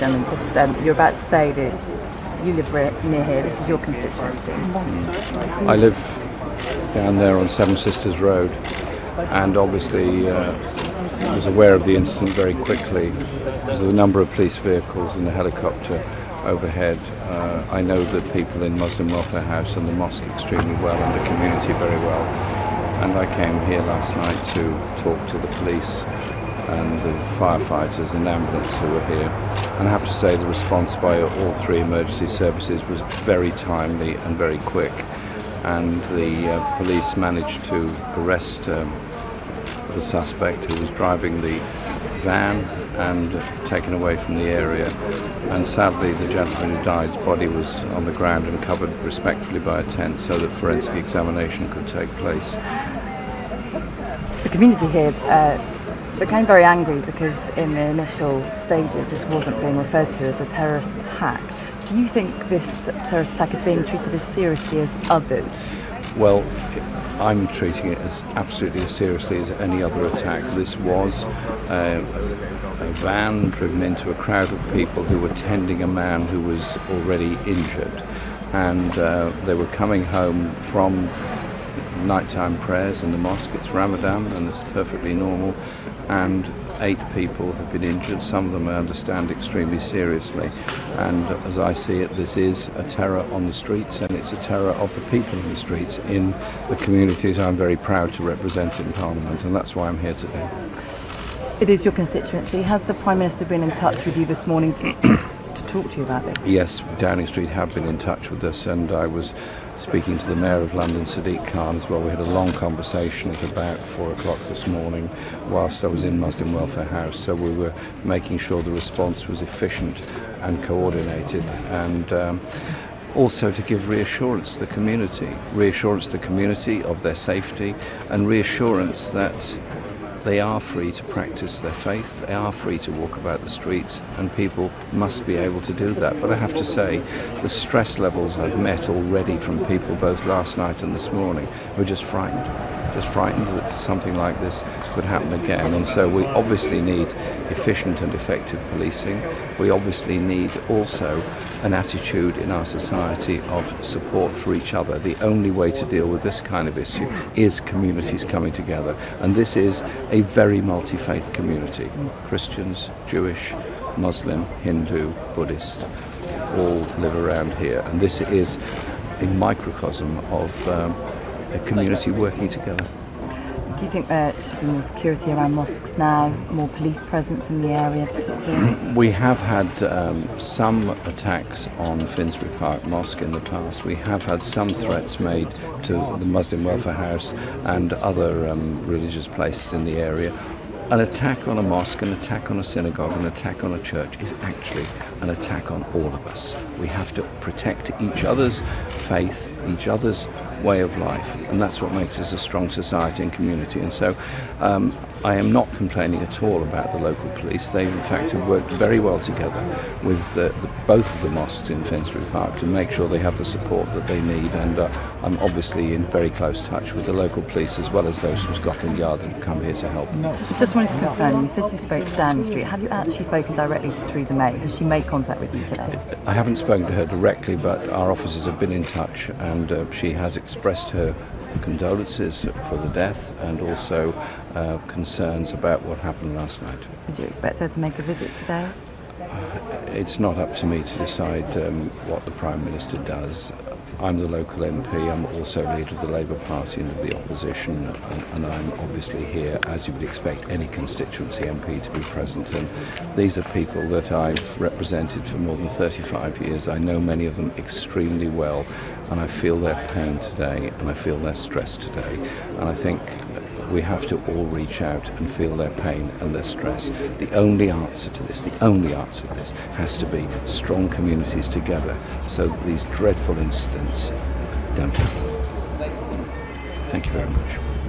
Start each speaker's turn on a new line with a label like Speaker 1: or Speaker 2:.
Speaker 1: gentlemen, just you're about to say that you live near here. This is your constituency.
Speaker 2: I live down there on Seven Sisters Road, and obviously was aware of the incident very quickly because of the number of police vehicles and the helicopter overhead. I know the people in Muslim Welfare House and the mosque extremely well, and the community very well. And I came here last night to talk to the police and the firefighters and ambulance who were here. And I have to say the response by all three emergency services was very timely and very quick. And the police managed to arrest the suspect who was driving the van and taken away from the area. And sadly the gentleman who died's body was on the ground and covered respectfully by a tent so that forensic examination could take place.
Speaker 1: The community here became very angry because in the initial stages this wasn't being referred to as a terrorist attack. Do you think this terrorist attack is being treated as seriously as others?
Speaker 2: Well, I'm treating it as absolutely as seriously as any other attack. This was a van driven into a crowd of people who were tending a man who was already injured, and they were coming home from nighttime prayers in the mosque. It's Ramadan and it's perfectly normal, and 8 people have been injured. Some of them I understand extremely seriously, and as I see it, this is a terror on the streets, and it's a terror of the people in the streets in the communities I'm very proud to represent in Parliament, and that's why I'm here today.
Speaker 1: It is your constituency. Has the Prime Minister been in touch with you this morning to talk to you about this?
Speaker 2: Yes, Downing Street have been in touch with us, and I was speaking to the Mayor of London, Sadiq Khan, as well. We had a long conversation at about 4 o'clock this morning whilst I was in Muslim Welfare House, so we were making sure the response was efficient and coordinated, and also to give reassurance to the community of their safety, and reassurance that they are free to practice their faith, they are free to walk about the streets, and people must be able to do that. But I have to say, the stress levels I've met already from people both last night and this morning were just frightened that something like this could happen again. And so we obviously need efficient and effective policing. We obviously need also an attitude in our society of support for each other. The only way to deal with this kind of issue is communities coming together, and this is a very multi-faith community. Christians, Jewish, Muslim, Hindu, Buddhist, all live around here, and this is a microcosm of a community working together.
Speaker 1: Do you think there should be more security around mosques now, more police presence in the area particularly?
Speaker 2: We have had some attacks on Finsbury Park Mosque in the past. We have had some threats made to the Muslim Welfare House and other religious places in the area. An attack on a mosque, an attack on a synagogue, an attack on a church is actually an attack on all of us. We have to protect each other's faith, each other's way of life, and that's what makes us a strong society and community. And so I am not complaining at all about the local police. They in fact have worked very well together with both of the mosques in Finsbury Park to make sure they have the support that they need, and I'm obviously in very close touch with the local police as well as those from Scotland Yard that have come here to help.
Speaker 1: Just wanted to confirm, you said you spoke to Downing Street. Have you actually spoken directly to Theresa May? Has she made contact with you today?
Speaker 2: I haven't spoken to her directly, but our officers have been in touch, and she has expressed her condolences for the death and also concerns about what happened last night.
Speaker 1: Would you expect her to make a visit today?
Speaker 2: It's not up to me to decide what the Prime Minister does. I'm the local MP, I'm also leader of the Labour Party and of the opposition, and I'm obviously here, as you would expect any constituency MP to be present. And these are people that I've represented for more than 35 years. I know many of them extremely well, and I feel their pain today, and I feel their stress today. And I think we have to all reach out and feel their pain and their stress. The only answer to this has to be strong communities together so that these dreadful incidents don't happen. Thank you very much.